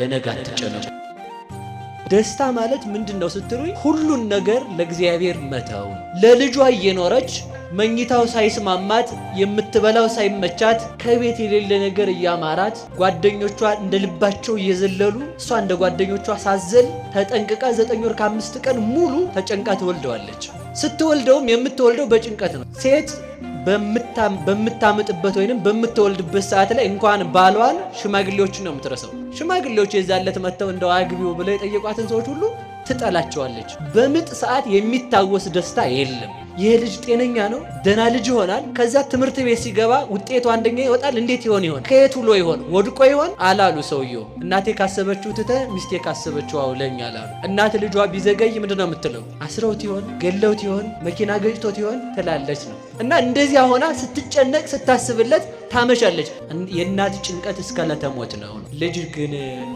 ለነገ አትጨነቁ። ደስታ ማለት ምንድነው ስትሉኝ ሁሉን ነገር ለእግዚአብሔር መተው። ለልጇ እየኖረች መኝታው ሳይስማማት የምትበላው ሳይመቻት ከቤት የሌለ ነገር እያማራት ጓደኞቿ እንደ ልባቸው እየዘለሉ እሷ እንደ ጓደኞቿ ሳዘል ተጠንቅቃ 9 ወር ከ5 ቀን ሙሉ ተጨንቃ ትወልደዋለች። ስትወልደውም የምትወልደው በጭንቀት ነው። ሴት በምታምጥበት ወይንም በምትወልድበት ሰዓት ላይ እንኳን ባሏን ሽማግሌዎችን ነው የምትረሳው። ሽማግሌዎች የዛለት መተው እንደው አግቢው ብለው የጠየቋትን ሰዎች ሁሉ ትጠላቸዋለች። በምጥ ሰዓት የሚታወስ ደስታ የለም። ይህ ልጅ ጤነኛ ነው፣ ደህና ልጅ ይሆናል። ከዛ ትምህርት ቤት ሲገባ ውጤቱ አንደኛ ይወጣል። እንዴት ይሆን? ከየት ውሎ ይሆን? ወድቆ ይሆን አላሉ ሰውየው። እናቴ ካሰበችው ትተ ሚስቴ ካሰበችው አውለኝ አላሉ። እናት ልጇ ቢዘገይ ምንድነው የምትለው? አስረውት ይሆን? ገለውት ይሆን? መኪና ገጭቶት ይሆን ትላለች ነው። እና እንደዚያ ሆና ስትጨነቅ ስታስብለት ታመሻለች። የእናት ጭንቀት እስከ ለተሞት ነው። ልጅ ግን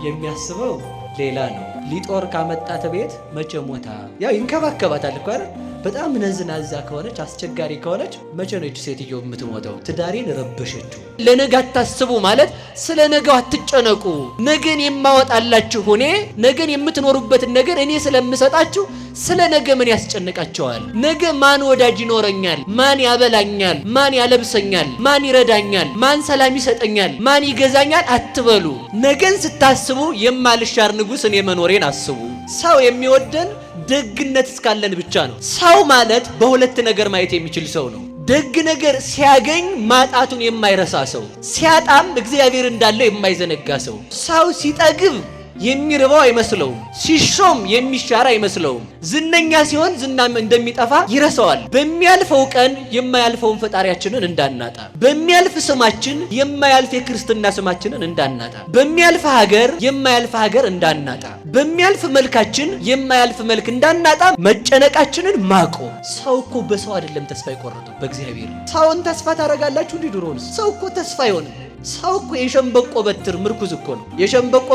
የሚያስበው ሌላ ነው። ሊጦር ካመጣት ቤት መቼ ሞታ ያው ይንከባከባታል እኮ አይደል? በጣም ነዝናዛ ከሆነች አስቸጋሪ ከሆነች መቼ ነው እቺ ሴትዮ የምትሞተው? ትዳሬን ረበሸችው። ለነገ አታስቡ ማለት ስለ ነገው አትጨነቁ። ነገን የማወጣላችሁ እኔ፣ ነገን የምትኖሩበትን ነገር እኔ ስለምሰጣችሁ ስለ ነገ ምን ያስጨንቃቸዋል? ነገ ማን ወዳጅ ይኖረኛል? ማን ያበላኛል? ማን ያለብሰኛል? ማን ይረዳኛል? ማን ሰላም ይሰጠኛል? ማን ይገዛኛል አትበሉ። ነገን ስታስቡ የማልሻር ንጉሥ እኔ መኖሬን አስቡ። ሰው የሚወደን ደግነት እስካለን ብቻ ነው። ሰው ማለት በሁለት ነገር ማየት የሚችል ሰው ነው። ደግ ነገር ሲያገኝ ማጣቱን የማይረሳ ሰው፣ ሲያጣም እግዚአብሔር እንዳለው የማይዘነጋ ሰው። ሰው ሲጠግብ የሚርባው አይመስለውም፣ ሲሾም የሚሻር አይመስለውም። ዝነኛ ሲሆን ዝናም እንደሚጠፋ ይረሳዋል። በሚያልፈው ቀን የማያልፈውን ፈጣሪያችንን እንዳናጣ፣ በሚያልፍ ስማችን የማያልፍ የክርስትና ስማችንን እንዳናጣ፣ በሚያልፍ ሀገር የማያልፍ ሀገር እንዳናጣ፣ በሚያልፍ መልካችን የማያልፍ መልክ እንዳናጣ መጨነቃችንን ማቆም። ሰው እኮ በሰው አይደለም ተስፋ የቆረጠው በእግዚአብሔር። ሰውን ተስፋ ታደርጋላችሁ እንዴ? ድሮንስ ሰው እኮ ተስፋ አይሆንም። ሰው እኮ የሸንበቆ በትር ምርኩዝ እኮ ነው። የሸንበቆ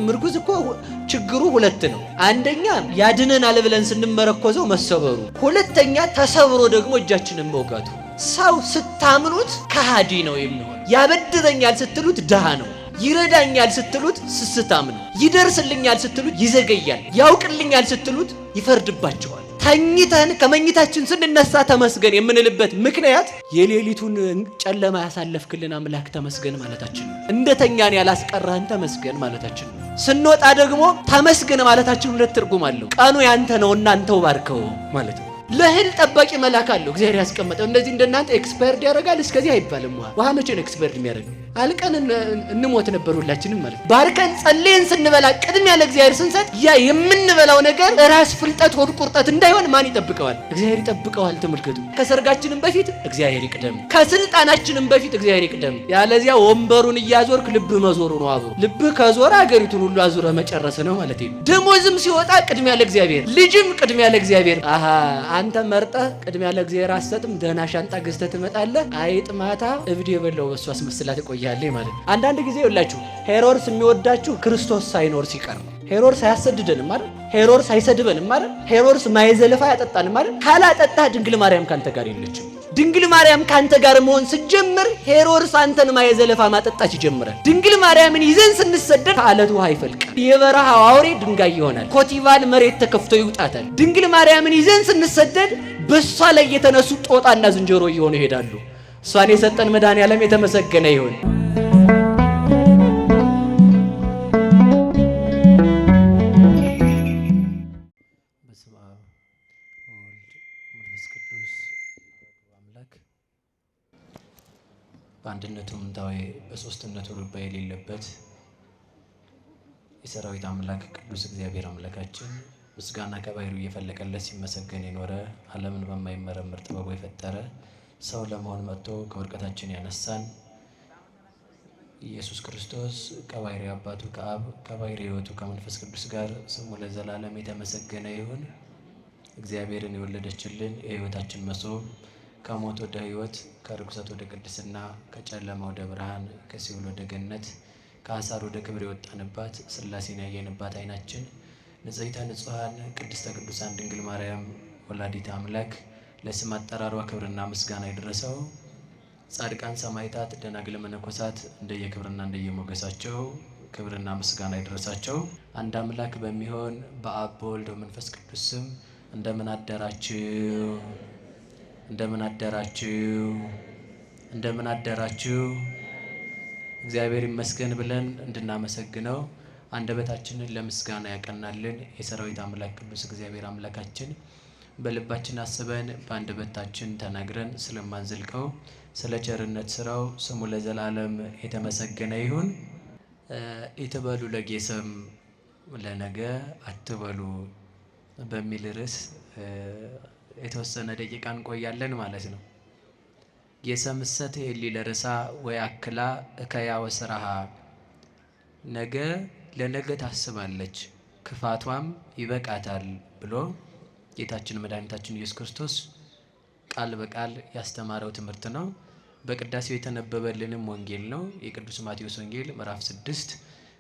ምርኩዝ እኮ ችግሩ ሁለት ነው። አንደኛ ያድነናል ብለን ስንመረኮዘው መሰበሩ፣ ሁለተኛ ተሰብሮ ደግሞ እጃችንን መውጋቱ። ሰው ስታምኑት ከሃዲ ነው የሚሆን። ያበድረኛል ስትሉት ድሃ ነው። ይረዳኛል ስትሉት ስስታም ነው። ይደርስልኛል ስትሉት ይዘገያል። ያውቅልኛል ስትሉት ይፈርድባቸዋል። ተኝተን ከመኝታችን ስንነሳ ተመስገን የምንልበት ምክንያት የሌሊቱን ጨለማ ያሳለፍክልን አምላክ ተመስገን ማለታችን ነው። እንደተኛን ያላስቀረህን ተመስገን ማለታችን ነው። ስንወጣ ደግሞ ተመስገን ማለታችን ሁለት ትርጉም አለው። ቀኑ ያንተ ነው እናንተው ባርከው ማለት ነው። ለእህል ጠባቂ መልአክ አለው እግዚአብሔር ያስቀመጠው። እንደዚህ እንደናንተ ኤክስፐርድ ያደርጋል እስከዚህ አይባልም። ውሃ መቼ ነው ኤክስፐርድ የሚያደርገው? አልቀን እንሞት ነበር ሁላችንም ማለት። ባርከን ጸልየን ስንበላ ቅድሚያ ለእግዚአብሔር ስንሰጥ ያ የምንበላው ነገር ራስ ፍልጠት ሆድ ቁርጠት እንዳይሆን ማን ይጠብቀዋል? እግዚአብሔር ይጠብቀዋል። ተመልከቱ። ከሰርጋችንም በፊት እግዚአብሔር ይቅደም፣ ከስልጣናችንም በፊት እግዚአብሔር ይቅደም። ያለዚያ ወንበሩን እያዞርክ ልብ መዞሩ ነው። አብሮ ልብ ከዞረ ሀገሪቱን ሁሉ አዙረ መጨረስ ነው ማለት ነው። ደሞዝም ሲወጣ ቅድሚያ ለእግዚአብሔር፣ ልጅም ቅድሚያ ለእግዚአብሔር። አንተ መርጠህ ቅድሚያ ለእግዚአብሔር አሰጥም። ደህና ሻንጣ ገዝተህ ትመጣለህ። አይጥ ማታ እብድ የበላው በሱ አስመስላ ትቆያለህ ማለት። አንዳንድ ጊዜ ይኸውላችሁ ሄሮድስ የሚወዳችሁ ክርስቶስ ሳይኖር ሲቀር ነው። ሄሮድስ አያሰድደንም ማለት፣ ሄሮድስ አይሰድበንም ማለት፣ ሄሮድስ ማይዘለፋ ያጠጣንም ማለት። ካላጠጣህ ድንግል ማርያም ካንተ ጋር የለችም። ድንግል ማርያም ካንተ ጋር መሆን ስትጀምር ሄሮድስ አንተን ማይዘለፋ ማጠጣት ይጀምራል። ድንግል ማርያምን ይዘን ስንሰደድ ከአለት ውሃ ይፈልቃል። የበረሃው አውሬ ድንጋይ ይሆናል። ኮቲቫን መሬት ተከፍቶ ይውጣታል። ድንግል ማርያምን ይዘን ስንሰደድ በሷ ላይ የተነሱ ጦጣና ዝንጀሮ እየሆኑ ይሄዳሉ። እሷን የሰጠን መድኃኔዓለም የተመሰገነ ይሁን። በአንድነቱ ምንታዊ በሶስትነቱ ርባ የሌለበት የሰራዊት አምላክ ቅዱስ እግዚአብሔር አምላካችን ምስጋና ከባህሩ እየፈለቀለት ሲመሰገን የኖረ ዓለምን በማይመረመር ጥበቡ የፈጠረ ሰው ለመሆን መጥቶ ከውድቀታችን ያነሳን ኢየሱስ ክርስቶስ ከባህሪ አባቱ ከአብ ከባህሪ ሕይወቱ ከመንፈስ ቅዱስ ጋር ስሙ ለዘላለም የተመሰገነ ይሁን። እግዚአብሔርን የወለደችልን የሕይወታችን መሶብ ከሞት ወደ ሕይወት ከርኩሰት ወደ ቅድስና ከጨለማ ወደ ብርሃን ከሲኦል ወደ ገነት ከአሳር ወደ ክብር የወጣንባት ሥላሴን ያየንባት ዓይናችን ንጽሕተ ንጹሐን ቅድስተ ቅዱሳን ድንግል ማርያም ወላዲተ አምላክ ለስም አጠራሯ ክብርና ምስጋና ይድረሰው። ጻድቃን ሰማዕታት፣ ደናግል መነኮሳት እንደየክብርና እንደየሞገሳቸው ክብርና ምስጋና ይድረሳቸው። አንድ አምላክ በሚሆን በአብ በወልድ በመንፈስ ቅዱስ ስም እንደምን አደራችሁ? እንደምን አደራችሁ? እንደምን አደራችሁ? እግዚአብሔር ይመስገን ብለን እንድናመሰግነው አንደበታችንን ለምስጋና ያቀናልን የሰራዊት አምላክ ቅዱስ እግዚአብሔር አምላካችን በልባችን አስበን በአንደበታችን ተናግረን ስለማንዘልቀው ስለ ቸርነት ስራው ስሙ ለዘላለም የተመሰገነ ይሁን። ኢትበሉ ለጌሰም ለነገ አትበሉ በሚል ርዕስ የተወሰነ ደቂቃ እንቆያለን ማለት ነው። ጌሰምሰት ኤሊ ለርሳ ወይ አክላ እከያ ወስራሃ፣ ነገ ለነገ ታስባለች ክፋቷም ይበቃታል ብሎ ጌታችን መድኃኒታችን ኢየሱስ ክርስቶስ ቃል በቃል ያስተማረው ትምህርት ነው። በቅዳሴው የተነበበልንም ወንጌል ነው። የቅዱስ ማቴዎስ ወንጌል ምዕራፍ 6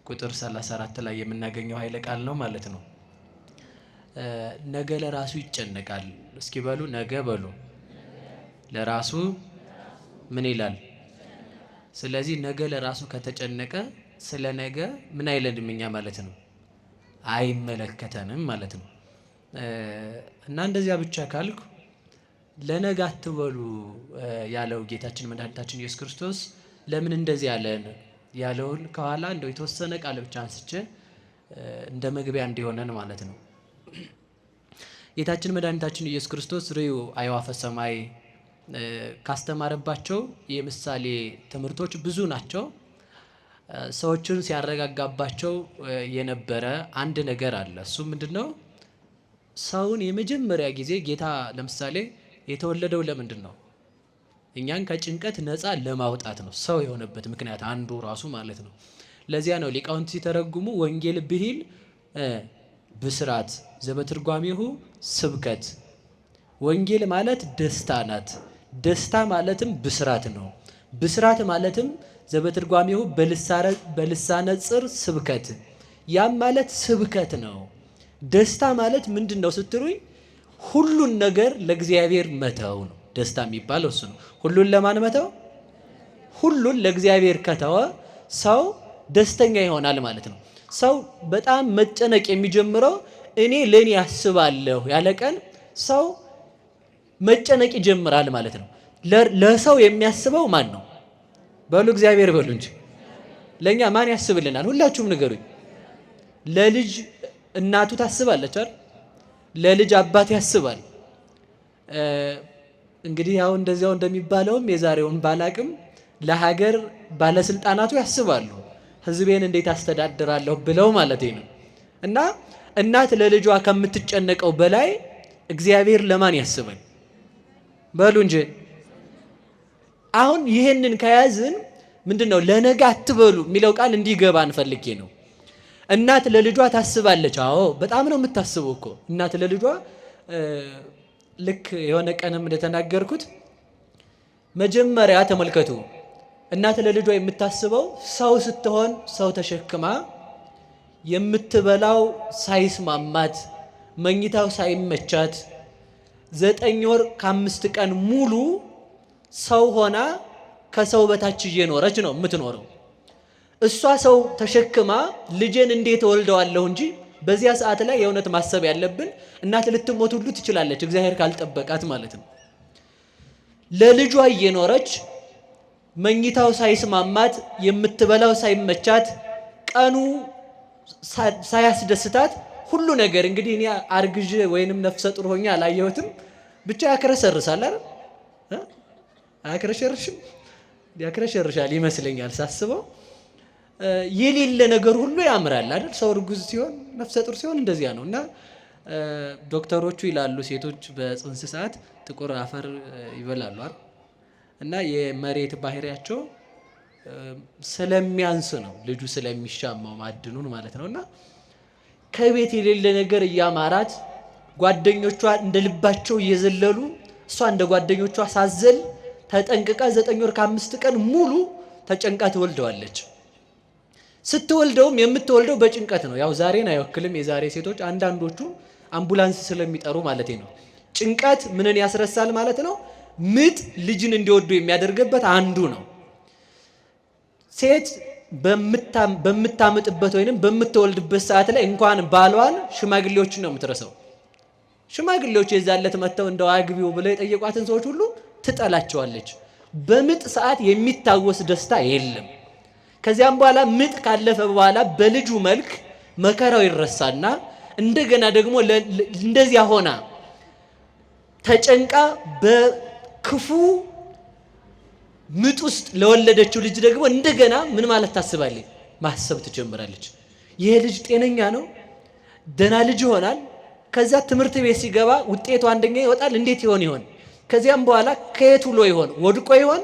ቁጥር 34 ላይ የምናገኘው ኃይለ ቃል ነው ማለት ነው። ነገ ለራሱ ይጨነቃል። እስኪ በሉ ነገ በሉ። ለራሱ ምን ይላል? ስለዚህ ነገ ለራሱ ከተጨነቀ ስለ ነገ ምን አይለንም እኛ ማለት ነው፣ አይመለከተንም ማለት ነው። እና እንደዚያ ብቻ ካልኩ ለነገ አትበሉ ያለው ጌታችን መድኃኒታችን ኢየሱስ ክርስቶስ ለምን እንደዚህ ያለን ያለውን ከኋላ እንደው የተወሰነ ቃል ብቻ አንስቼ እንደ መግቢያ እንዲሆነን ማለት ነው። ጌታችን መድኃኒታችን ኢየሱስ ክርስቶስ ርዩ አዕዋፈ ሰማይ ካስተማረባቸው የምሳሌ ትምህርቶች ብዙ ናቸው። ሰዎችን ሲያረጋጋባቸው የነበረ አንድ ነገር አለ። እሱ ምንድነው? ሰውን የመጀመሪያ ጊዜ ጌታ ለምሳሌ የተወለደው ለምንድን ነው? እኛን ከጭንቀት ነፃ ለማውጣት ነው። ሰው የሆነበት ምክንያት አንዱ ራሱ ማለት ነው። ለዚያ ነው ሊቃውንት ሲተረጉሙ ወንጌል ብሂል ብስራት ዘበትርጓሜሁ ስብከት። ወንጌል ማለት ደስታ ናት። ደስታ ማለትም ብስራት ነው። ብስራት ማለትም ዘበትርጓሜሁ በልሳነ ጽር ስብከት። ያም ማለት ስብከት ነው። ደስታ ማለት ምንድን ነው ስትሉኝ፣ ሁሉን ነገር ለእግዚአብሔር መተው ነው። ደስታ የሚባለው እሱ ነው። ሁሉን ለማን መተው? ሁሉን ለእግዚአብሔር ከተወ ሰው ደስተኛ ይሆናል ማለት ነው። ሰው በጣም መጨነቅ የሚጀምረው እኔ ለእኔ ያስባለሁ ያለ ቀን ሰው መጨነቅ ይጀምራል ማለት ነው። ለሰው የሚያስበው ማን ነው? በሉ እግዚአብሔር በሉ እንጂ። ለእኛ ማን ያስብልናል? ሁላችሁም ንገሩኝ። ለልጅ እናቱ ታስባለች አይደል? ለልጅ አባት ያስባል። እንግዲህ ያው እንደዚያው እንደሚባለውም የዛሬውን ባላቅም ለሀገር ባለስልጣናቱ ያስባሉ። ሕዝቤን እንዴት አስተዳድራለሁ ብለው ማለት ነው። እና እናት ለልጇ ከምትጨነቀው በላይ እግዚአብሔር ለማን ያስባል? በሉ እንጂ። አሁን ይሄንን ከያዝን ምንድነው ለነገ አትበሉ የሚለው ቃል እንዲገባን ፈልጌ ነው። እናት ለልጇ ታስባለች። አዎ በጣም ነው የምታስበው እኮ እናት ለልጇ። ልክ የሆነ ቀንም እንደተናገርኩት መጀመሪያ ተመልከቱ፣ እናት ለልጇ የምታስበው ሰው ስትሆን ሰው ተሸክማ የምትበላው ሳይስማማት መኝታው ሳይመቻት 9 ወር ከ5 ቀን ሙሉ ሰው ሆና ከሰው በታች እየኖረች ነው የምትኖረው። እሷ ሰው ተሸክማ ልጄን እንዴት ወልደዋለሁ እንጂ በዚያ ሰዓት ላይ የእውነት ማሰብ ያለብን እናት ልትሞት ሁሉ ትችላለች፣ እግዚአብሔር ካልጠበቃት ማለት ነው። ለልጇ እየኖረች መኝታው ሳይስማማት የምትበላው ሳይመቻት ቀኑ ሳያስደስታት ሁሉ ነገር እንግዲህ እኔ አርግዤ ወይንም ነፍሰ ጡር ሆኜ አላየሁትም፣ ብቻ ያከረሰርሳል አይደል? አያከረሸርሽም? ያከረሸርሻል ይመስለኛል ሳስበው። የሌለ ነገር ሁሉ ያምራል አይደል? ሰው እርጉዝ ሲሆን ነፍሰ ጡር ሲሆን እንደዚያ ነው። እና ዶክተሮቹ ይላሉ ሴቶች በጽንስ ሰዓት ጥቁር አፈር ይበላሉ አይደል? እና የመሬት ባህሪያቸው ስለሚያንስ ነው ልጁ ስለሚሻማው ማዕድኑን ማለት ነው። እና ከቤት የሌለ ነገር እያማራት ጓደኞቿ እንደ ልባቸው እየዘለሉ እሷ እንደ ጓደኞቿ ሳዘል ተጠንቅቃ 9 ወር ከ5 ቀን ሙሉ ተጨንቃ ትወልደዋለች። ስትወልደውም የምትወልደው በጭንቀት ነው። ያው ዛሬን አይወክልም። የዛሬ ሴቶች አንዳንዶቹ አምቡላንስ ስለሚጠሩ ማለት ነው። ጭንቀት ምንን ያስረሳል ማለት ነው? ምጥ ልጅን እንዲወዱ የሚያደርግበት አንዱ ነው። ሴት በምታምጥበት ወይንም በምትወልድበት ሰዓት ላይ እንኳን ባሏን ሽማግሌዎችን ነው የምትረሳው። ሽማግሌዎች የዛለት መተው እንደው አግቢው ብለው የጠየቋትን ሰዎች ሁሉ ትጠላቸዋለች። በምጥ ሰዓት የሚታወስ ደስታ የለም። ከዚያም በኋላ ምጥ ካለፈ በኋላ በልጁ መልክ መከራው ይረሳና እንደገና ደግሞ እንደዚያ ሆና ተጨንቃ በክፉ ምጥ ውስጥ ለወለደችው ልጅ ደግሞ እንደገና ምን ማለት ታስባለች? ማሰብ ትጀምራለች። ይሄ ልጅ ጤነኛ ነው፣ ደህና ልጅ ይሆናል። ከዛ ትምህርት ቤት ሲገባ ውጤቱ አንደኛ ይወጣል። እንዴት ይሆን? ከዚያም በኋላ ከየት ውሎ ይሆን? ወድቆ ይሆን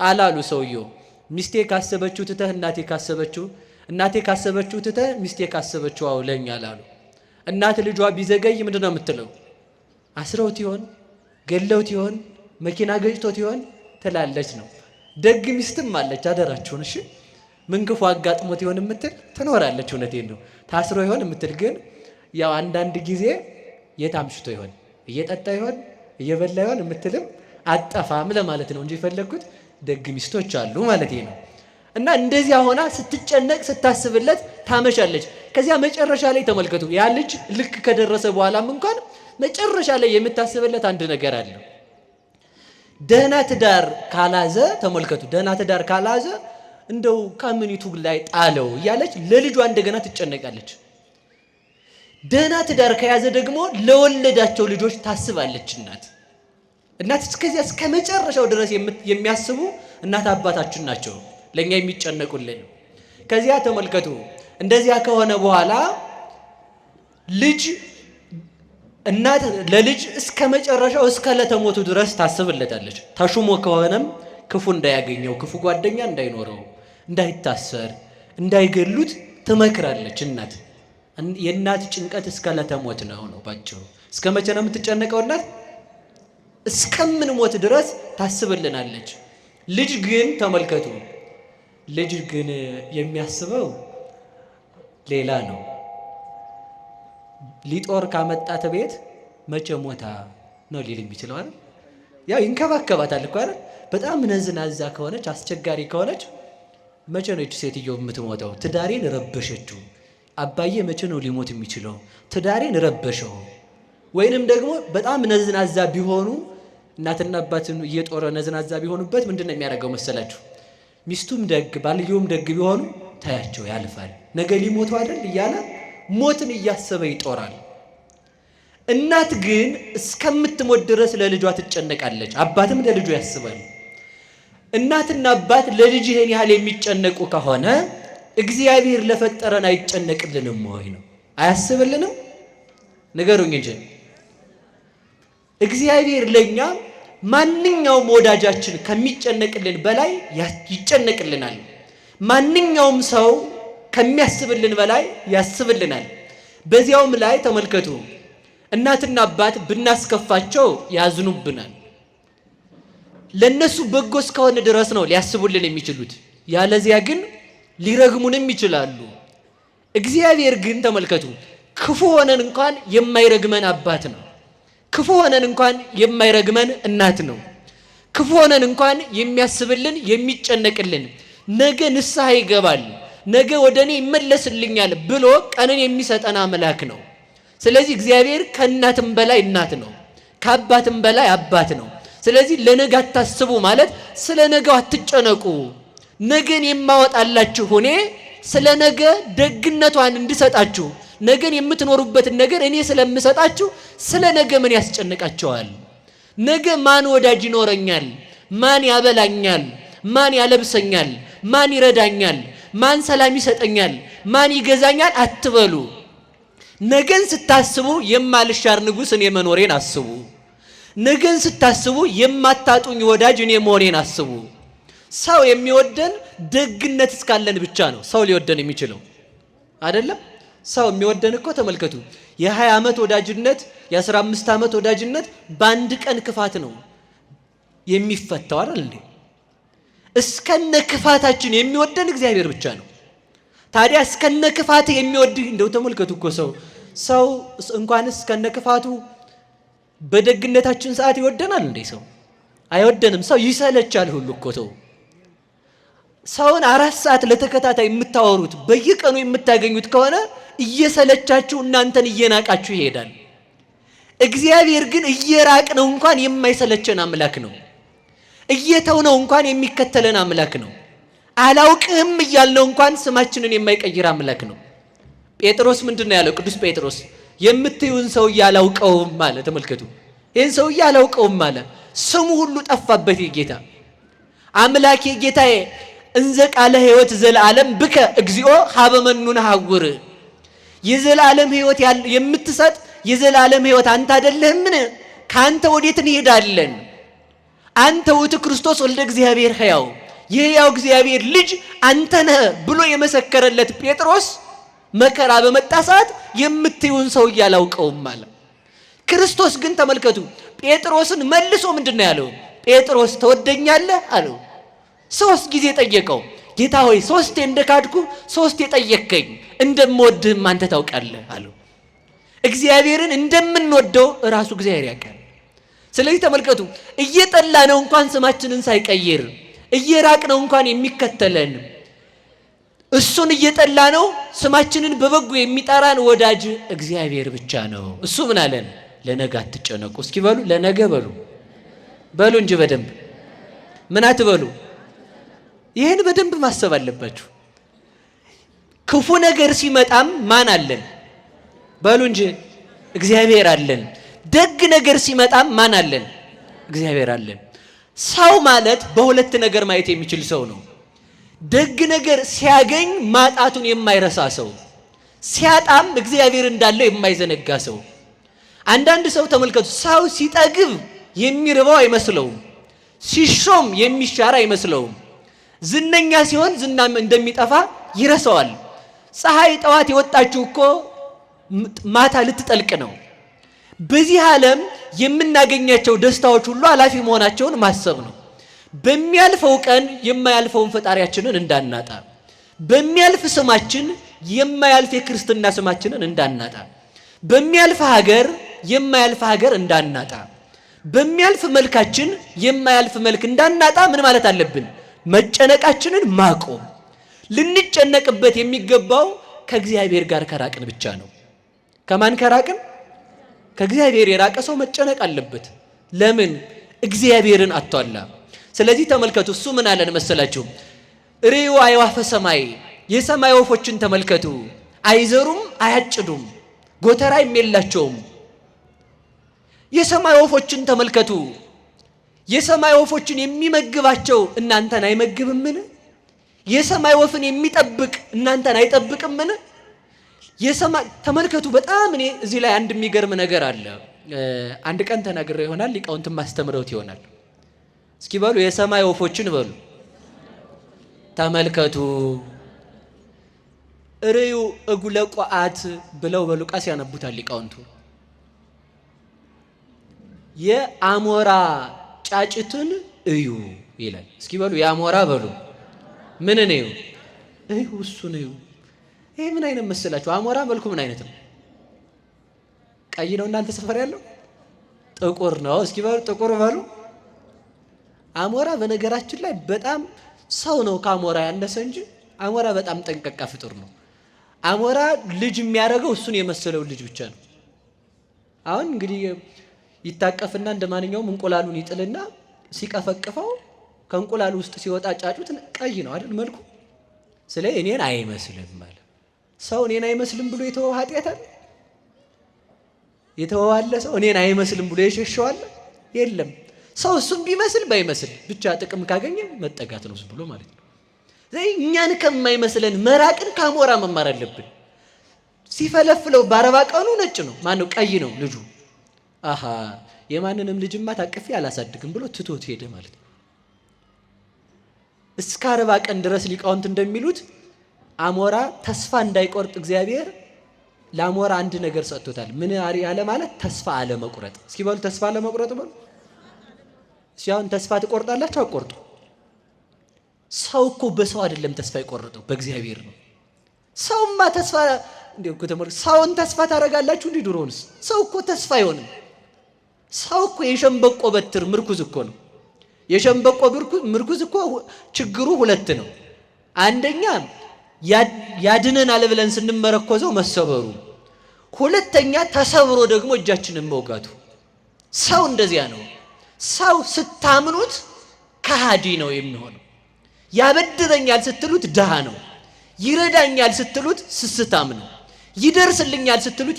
አላሉ ሰውየው። ሚስቴ ካሰበችው ትተህ እናቴ ካሰበችው፣ እናቴ ካሰበችው ትተህ ሚስቴ ካሰበችው አውለኛል አሉ። እናት ልጇ ቢዘገይ ምንድን ነው የምትለው? አስረውት ይሆን? ገለውት ይሆን? መኪና ገጭቶት ይሆን ትላለች ነው። ደግ ሚስትም አለች፣ አደራችሁን እሺ። ምን ክፉ አጋጥሞት ይሆን የምትል ትኖራለች። እውነቴን ነው። ታስሮ ይሆን የምትል ግን ያው አንዳንድ ጊዜ የታምሽቶ ይሆን እየጠጣ ይሆን እየበላ ይሆን የምትልም አጠፋም ለማለት ነው እንጂ የፈለግኩት ደግ ሚስቶች አሉ ማለት ነው። እና እንደዚያ ሆና ስትጨነቅ ስታስብለት ታመሻለች። ከዚያ መጨረሻ ላይ ተመልከቱ፣ ያ ልጅ ልክ ከደረሰ በኋላም እንኳን መጨረሻ ላይ የምታስብለት አንድ ነገር አለ። ደህና ትዳር ካላዘ ተመልከቱ፣ ደህና ትዳር ካላዘ እንደው ከምኒቱ ላይ ጣለው እያለች ለልጇ እንደገና ትጨነቃለች። ደህና ትዳር ከያዘ ደግሞ ለወለዳቸው ልጆች ታስባለች። እናት እስከዚያ እስከ መጨረሻው ድረስ የሚያስቡ እናት አባታችን ናቸው ለኛ የሚጨነቁልን። ከዚያ ተመልከቱ፣ እንደዚያ ከሆነ በኋላ ልጅ እናት ለልጅ እስከ መጨረሻው እስከ ለተሞቱ ድረስ ታስብለታለች። ተሹሞ ከሆነም ክፉ እንዳያገኘው፣ ክፉ ጓደኛ እንዳይኖረው፣ እንዳይታሰር፣ እንዳይገሉት ትመክራለች እናት። የእናት ጭንቀት እስከ ለተሞት ነው ባጭሩ። እስከ መቼ ነው የምትጨነቀው እናት? እስከምንሞት ድረስ ታስብልናለች። ልጅ ግን ተመልከቱ፣ ልጅ ግን የሚያስበው ሌላ ነው። ሊጦር ካመጣት ቤት መቼ ሞታ ነው ሊል የሚችለው አይደል? ያው ይንከባከባታል እኮ አይደል? በጣም ነዝናዛ ከሆነች አስቸጋሪ ከሆነች መቼ ነው እቺ ሴትዮ የምትሞተው? ትዳሬን ረበሸችው። አባዬ መቼ ነው ሊሞት የሚችለው? ትዳሬን ረበሸው። ወይንም ደግሞ በጣም ነዝናዛ ቢሆኑ እናትና አባትን እየጦረ ነዝናዛ ቢሆኑበት ምንድነው የሚያደርገው መሰላችሁ? ሚስቱም ደግ ባልየውም ደግ ቢሆኑ ታያቸው ያልፋል። ነገ ሊሞቱ አይደል እያለ ሞትን እያሰበ ይጦራል። እናት ግን እስከምትሞት ድረስ ለልጇ ትጨነቃለች። አባትም ለልጁ ያስባል። እናትና አባት ለልጅ ይሄን ያህል የሚጨነቁ ከሆነ እግዚአብሔር ለፈጠረን አይጨነቅልንም ወይ ነው? አያስብልንም? ንገሩኝ እንጂ እግዚአብሔር ለኛ ማንኛውም ወዳጃችን ከሚጨነቅልን በላይ ይጨነቅልናል። ማንኛውም ሰው ከሚያስብልን በላይ ያስብልናል። በዚያውም ላይ ተመልከቱ፣ እናትና አባት ብናስከፋቸው ያዝኑብናል። ለነሱ በጎ እስከሆነ ድረስ ነው ሊያስቡልን የሚችሉት። ያለዚያ ግን ሊረግሙንም ይችላሉ። እግዚአብሔር ግን ተመልከቱ፣ ክፉ ሆነን እንኳን የማይረግመን አባት ነው። ክፉ ሆነን እንኳን የማይረግመን እናት ነው። ክፉ ሆነን እንኳን የሚያስብልን የሚጨነቅልን፣ ነገ ንስሐ ይገባል፣ ነገ ወደ እኔ ይመለስልኛል ብሎ ቀንን የሚሰጠን አምላክ ነው። ስለዚህ እግዚአብሔር ከእናትም በላይ እናት ነው፣ ከአባትም በላይ አባት ነው። ስለዚህ ለነገ አታስቡ ማለት ስለ ነገው አትጨነቁ። ነገን የማወጣላችሁ እኔ ስለ ነገ ደግነቷን እንድሰጣችሁ፣ ነገን የምትኖሩበትን ነገር እኔ ስለምሰጣችሁ ስለ ነገ ምን ያስጨንቃቸዋል? ነገ ማን ወዳጅ ይኖረኛል? ማን ያበላኛል? ማን ያለብሰኛል? ማን ይረዳኛል? ማን ሰላም ይሰጠኛል? ማን ይገዛኛል አትበሉ። ነገን ስታስቡ የማልሻር ንጉሥ እኔ መኖሬን አስቡ። ነገን ስታስቡ የማታጡኝ ወዳጅ እኔ መሆኔን አስቡ። ሰው የሚወደን ደግነት እስካለን ብቻ ነው ሰው ሊወደን የሚችለው አይደለም። ሰው የሚወደን እኮ ተመልከቱ፣ የ20 ዓመት ወዳጅነት የ15 ዓመት ወዳጅነት በአንድ ቀን ክፋት ነው የሚፈታው አይደል እንዴ? እስከነ ክፋታችን የሚወደን እግዚአብሔር ብቻ ነው። ታዲያ እስከነ ክፋት የሚወድ እንደው ተመልከቱ እኮ ሰው እንኳንስ እስከነ ክፋቱ በደግነታችን ሰዓት ይወደናል እንዴ? ሰው አይወደንም። ሰው ይሰለቻል ሁሉ እኮ ሰውን 4 ሰዓት ለተከታታይ የምታወሩት በየቀኑ የምታገኙት ከሆነ እየሰለቻችሁ እናንተን እየናቃችሁ ይሄዳል። እግዚአብሔር ግን እየራቅነው እንኳን የማይሰለቸን አምላክ ነው። እየተውነው እንኳን የሚከተለን አምላክ ነው። አላውቅህም እያልነው እንኳን ስማችንን የማይቀይር አምላክ ነው። ጴጥሮስ ምንድነው ያለው? ቅዱስ ጴጥሮስ የምትዩን ሰው ያላውቀውም አለ። ተመልከቱ፣ ይህን ሰው ያላውቀውም አለ። ስሙ ሁሉ ጠፋበት። የጌታ አምላኬ ጌታዬ እንዘ ቃለ ሕይወት ዘለዓለም ብከ እግዚኦ ሀበ መኑን ሐውር። የዘላለም ሕይወት የምትሰጥ የዘላለም ሕይወት አንተ አይደለህምን? ካንተ ወዴት እንሄዳለን? አንተ ውእቱ ክርስቶስ ወልደ እግዚአብሔር ሕያው የሕያው እግዚአብሔር ልጅ አንተ ነህ ብሎ የመሰከረለት ጴጥሮስ መከራ በመጣ ሰዓት የምትዩን ሰው ያላውቀውም አለ። ክርስቶስ ግን ተመልከቱ ጴጥሮስን መልሶ ምንድነው ያለው? ጴጥሮስ ተወደኛለህ አለው። 3 ጊዜ ጠየቀው። ጌታ ሆይ 3 እንደካድኩ 3 የጠየከኝ እንደምወድህም አንተ ታውቃለህ አለው። እግዚአብሔርን እንደምንወደው ራሱ እግዚአብሔር ያውቃል። ስለዚህ ተመልከቱ እየጠላነው እንኳን ስማችንን ሳይቀይር እየራቅነው እንኳን የሚከተለን እሱን እየጠላነው ስማችንን በበጎ የሚጠራን ወዳጅ እግዚአብሔር ብቻ ነው። እሱ ምን አለን? ለነገ አትጨነቁ። እስኪ በሉ ለነገ በሉ እንጂ በደንብ ምን አትበሉ። ይህን በደንብ ማሰብ አለባችሁ። ክፉ ነገር ሲመጣም ማን አለን? በሉ እንጂ እግዚአብሔር አለን። ደግ ነገር ሲመጣም ማን አለን? እግዚአብሔር አለን። ሰው ማለት በሁለት ነገር ማየት የሚችል ሰው ነው። ደግ ነገር ሲያገኝ ማጣቱን የማይረሳ ሰው፣ ሲያጣም እግዚአብሔር እንዳለው የማይዘነጋ ሰው። አንዳንድ ሰው ተመልከቱ፣ ሰው ሲጠግብ የሚርበው አይመስለውም፣ ሲሾም የሚሻር አይመስለውም። ዝነኛ ሲሆን ዝናም እንደሚጠፋ ይረሳዋል። ፀሐይ ጠዋት የወጣችው እኮ ማታ ልትጠልቅ ነው። በዚህ ዓለም የምናገኛቸው ደስታዎች ሁሉ አላፊ መሆናቸውን ማሰብ ነው። በሚያልፈው ቀን የማያልፈውን ፈጣሪያችንን እንዳናጣ፣ በሚያልፍ ስማችን የማያልፍ የክርስትና ስማችንን እንዳናጣ፣ በሚያልፍ ሀገር የማያልፍ ሀገር እንዳናጣ፣ በሚያልፍ መልካችን የማያልፍ መልክ እንዳናጣ ምን ማለት አለብን? መጨነቃችንን ማቆም። ልንጨነቅበት የሚገባው ከእግዚአብሔር ጋር ከራቅን ብቻ ነው። ከማን ከራቅን? ከእግዚአብሔር የራቀ ሰው መጨነቅ አለበት። ለምን? እግዚአብሔርን አጥቷላ። ስለዚህ ተመልከቱ እሱ ምን አለን መሰላችሁ? ርዩ አዕዋፈ ሰማይ፣ የሰማይ ወፎችን ተመልከቱ። አይዘሩም አያጭዱም፣ ጎተራም የላቸውም። የሰማይ ወፎችን ተመልከቱ። የሰማይ ወፎችን የሚመግባቸው እናንተን አይመግብምን? የሰማይ ወፍን የሚጠብቅ እናንተን አይጠብቅምን? የሰማይ ተመልከቱ። በጣም እኔ እዚህ ላይ አንድ የሚገርም ነገር አለ። አንድ ቀን ተናግሬ ይሆናል፣ ሊቃውንትም ማስተምረውት ይሆናል። እስኪ በሉ የሰማይ ወፎችን በሉ ተመልከቱ። ርዩ እጉለ ቋዓት ብለው በሉቃስ ያነቡታል ሊቃውንቱ። የአሞራ ጫጭትን እዩ ይላል። እስኪ በሉ የአሞራ በሉ ምን ነው? እዩ እሱ ነው። ይሄ ምን አይነት መሰላችሁ? አሞራ መልኩ ምን አይነት ነው? ቀይ ነው እናንተ ሰፈር ያለው? ጥቁር ነው። እስኪ በሉ ጥቁር በሉ። አሞራ በነገራችን ላይ በጣም ሰው ነው ከአሞራ ያነሰ እንጂ አሞራ በጣም ጠንቀቃ ፍጡር ነው። አሞራ ልጅ የሚያደርገው እሱን የመሰለው ልጅ ብቻ ነው። አሁን እንግዲህ ይታቀፍና እንደማንኛውም እንቁላሉን ይጥልና ሲቀፈቅፈው ከእንቁላሉ ውስጥ ሲወጣ ጫጩት ቀይ ነው አይደል መልኩ። ስለዚህ እኔን አይመስልም ማለት ሰው እኔን አይመስልም ብሎ የተወው ኃጢአት አለ? የተወዋለ ሰው እኔን አይመስልም ብሎ የሸሸዋል የለም። ሰው እሱም ቢመስል ባይመስል ብቻ ጥቅም ካገኘ መጠጋት ነው ብሎ ማለት ነው። ስለዚህ እኛን ከማይመስለን መራቅን ከአሞራ መማር አለብን። ሲፈለፍለው በአርባ ቀኑ ነጭ ነው ማነው ቀይ ነው ልጁ። አሃ የማንንም ልጅማ ታቅፌ አላሳድግም ብሎ ትቶት ሄደ ማለት ነው። እስከ 40 ቀን ድረስ ሊቃውንት እንደሚሉት አሞራ ተስፋ እንዳይቆርጥ እግዚአብሔር ለአሞራ አንድ ነገር ሰጥቶታል። ምን ያለ ማለት? ተስፋ አለ መቁረጥ። እስኪ በሉ ተስፋ አለ መቁረጥ በሉ። ሲያውን ተስፋ ትቆርጣላችሁ አቆርጡ። ሰው እኮ በሰው አይደለም ተስፋ ይቆርጠው በእግዚአብሔር ነው። ሰውማ ተስፋ እንዴው ከተመረ ሰውን ተስፋ ታረጋላችሁ እንዴ? ድሮንስ ሰው እኮ ተስፋ አይሆንም። ሰው እኮ የሸምበቆ በትር ምርኩዝ እኮ ነው። የሸምበቆ ምርኩዝ እኮ ችግሩ 2 ነው። አንደኛ ያድነናል ብለን ስንመረኮዘው መሰበሩ፣ ሁለተኛ ተሰብሮ ደግሞ እጃችንን መውጋቱ። ሰው እንደዚያ ነው። ሰው ስታምኑት ከሃዲ ነው የሚሆነው። ያበድረኛል ስትሉት ድሃ ነው። ይረዳኛል ስትሉት ስስታም ነው። ይደርስልኛል ስትሉት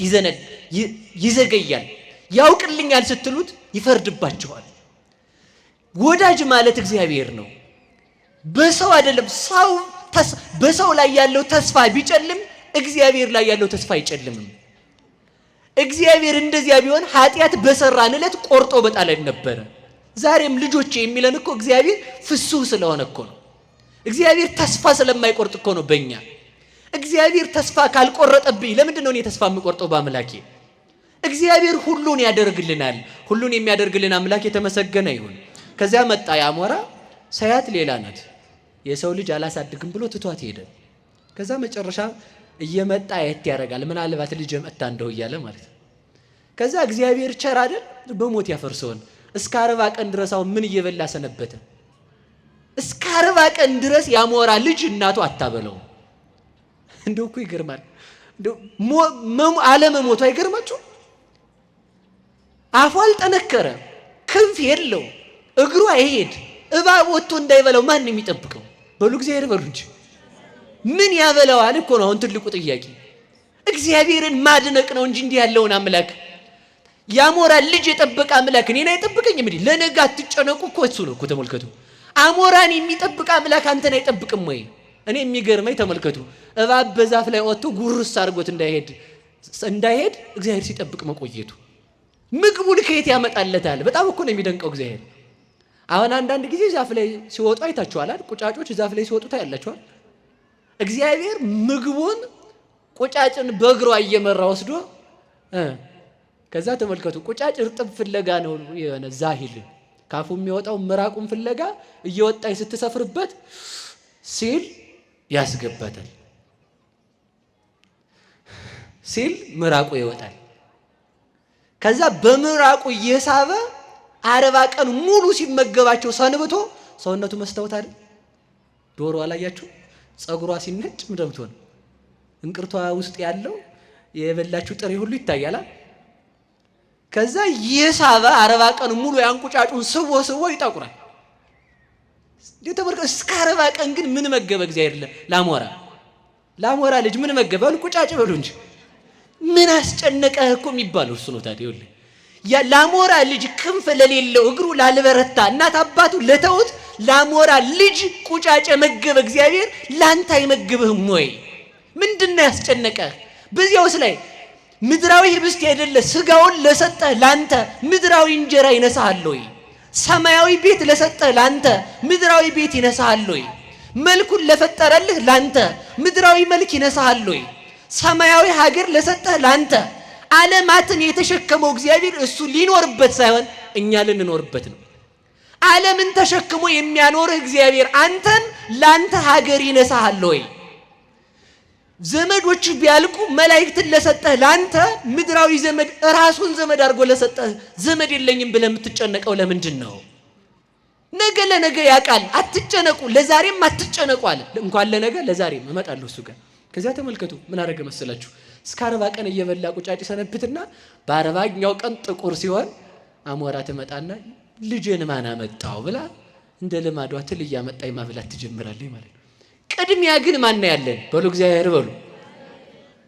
ይዘገያል። ያውቅልኛል ስትሉት ይፈርድባቸዋል። ወዳጅ ማለት እግዚአብሔር ነው፣ በሰው አይደለም። ሰው በሰው ላይ ያለው ተስፋ ቢጨልም እግዚአብሔር ላይ ያለው ተስፋ አይጨልምም። እግዚአብሔር እንደዚያ ቢሆን ኃጢአት በሰራን ዕለት ቆርጦ በጣለን ነበረ። ዛሬም ልጆቼ የሚለን እኮ እግዚአብሔር ፍሱህ ስለሆነ እኮ ነው። እግዚአብሔር ተስፋ ስለማይቆርጥ እኮ ነው። በእኛ እግዚአብሔር ተስፋ ካልቆረጠብኝ ለምንድን ነው እኔ ተስፋ የምቆርጠው በአምላኬ? እግዚአብሔር ሁሉን ያደርግልናል። ሁሉን የሚያደርግልን አምላክ የተመሰገነ ይሁን። ከዚያ መጣ ያሞራ ሳያት ሌላ ናት። የሰው ልጅ አላሳድግም ብሎ ትቷት ሄደ። ከዛ መጨረሻ እየመጣ የት ያደርጋል ምናልባት ልጅ መጣ እንደው እያለ ማለት ነው። ከዛ እግዚአብሔር ቸር አይደል በሞት ያፈርሰውን እስከ 40 ቀን ድረስ አሁን ምን እየበላ ሰነበተ? እስከ 40 ቀን ድረስ ያሞራ ልጅ እናቱ አታበለው። እንደው እኮ ይገርማል። እንደው አለመሞቱ አይገርማችሁ? አፉ አልጠነከረ፣ ክንፍ የለው፣ እግሩ አይሄድ፣ እባብ ወጥቶ እንዳይበላው ማን ነው የሚጠብቀው? በሉ እግዚአብሔር በሉ እንጂ ምን ያበላዋል እኮ ነው አሁን ትልቁ ጥያቄ። እግዚአብሔርን ማድነቅ ነው እንጂ እንዲህ ያለውን አምላክ ያሞራ ልጅ የጠበቀ አምላክ እኔን አይጠብቀኝም እንዴ? ለነገ አትጨነቁ እኮ እሱ ነው እኮ። ተመልከቱ፣ አሞራን የሚጠብቅ አምላክ አንተን አይጠብቅም ወይ? እኔ የሚገርመኝ ተመልከቱ፣ እባብ በዛፍ ላይ ወጥቶ ጉርስ አድርጎት እንዳይሄድ እግዚአብሔር ሲጠብቅ መቆየቱ። ምግቡን ከየት ያመጣለታል? በጣም እኮ ነው የሚደንቀው እግዚአብሔር። አሁን አንዳንድ ጊዜ ዛፍ ላይ ሲወጡ አይታችኋል። ቁጫጮች ዛፍ ላይ ሲወጡ ታያላችኋል። እግዚአብሔር ምግቡን ቁጫጭን በእግሯ እየመራ ወስዶ ከዛ ተመልከቱ፣ ቁጫጭ እርጥብ ፍለጋ ነው የሆነ ዛሂል ካፉ የሚወጣው ምራቁን ፍለጋ እየወጣች ስትሰፍርበት ሲል ያስገባታል። ሲል ምራቁ ይወጣል። ከዛ በምራቁ እየሳበ 40 ቀን ሙሉ ሲመገባቸው ሰንብቶ ሰውነቱ መስታወት አይደል? ዶሮ አላያችሁ? ጸጉሯ ሲነጭ ምደምቶ ነው። እንቅርቷ ውስጥ ያለው የበላችሁ ጥሬ ሁሉ ይታያል። ከዛ የሳበ 40 ቀን ሙሉ ያንቁጫጩን ስቦ ይጠቁራል። ተመልከቱ፣ እስከ 40 ቀን ግን ምን መገበ እግዚአብሔር ለአሞራ ልጅ ምን መገበ? ቁጫጭ በሉ እንጂ ምን አስጨነቀህ እኮ የሚባለው እሱ ነው። ታዲያ ይኸውልህ ለአሞራ ልጅ ክንፍ ለሌለው እግሩ ላልበረታ እናት አባቱ ለተውት ለአሞራ ልጅ ቁጫጭ መገበ እግዚአብሔር ላንተ አይመግብህም ወይ? ምንድነው ያስጨነቀህ? በዚያውስ ላይ ምድራዊ ህብስት አይደለ ስጋውን ለሰጠህ ላንተ ምድራዊ እንጀራ ይነሳሃል ወይ? ሰማያዊ ቤት ለሰጠህ ላንተ ምድራዊ ቤት ይነሳሃል ወይ? መልኩን ለፈጠረልህ ላንተ ምድራዊ መልክ ይነሳሃል ወይ? ሰማያዊ ሀገር ለሰጠህ ላንተ ዓለማትን የተሸከመው እግዚአብሔር እሱ ሊኖርበት ሳይሆን እኛ ልንኖርበት ነው። ዓለምን ተሸክሞ የሚያኖርህ እግዚአብሔር አንተን ላንተ ሀገር ይነሳሃል ወይ? ዘመዶች ቢያልቁ መላእክትን ለሰጠህ ላንተ ምድራዊ ዘመድ ራሱን ዘመድ አድርጎ ለሰጠህ ዘመድ የለኝም ብለህ የምትጨነቀው ለምንድን ነው? ነገ ለነገ ያውቃል፣ አትጨነቁ፣ ለዛሬም አትጨነቁ አለ። እንኳን ለነገ ለዛሬም እመጣለሁ እሱ ጋር። ከዚያ ተመልከቱ ምን አደረገ መሰላችሁ? እስከ 40 ቀን እየበላ ቁጫጭ ሰነብትና በ40ኛው ቀን ጥቁር ሲሆን አሞራ ትመጣና ልጄን ማን አመጣው ብላ እንደ ልማዷ ትል እያመጣኝ ማብላት ትጀምራለች ማለት ነው። ቅድሚያ ግን ማን ያለን? በሉ እግዚአብሔር በሉ።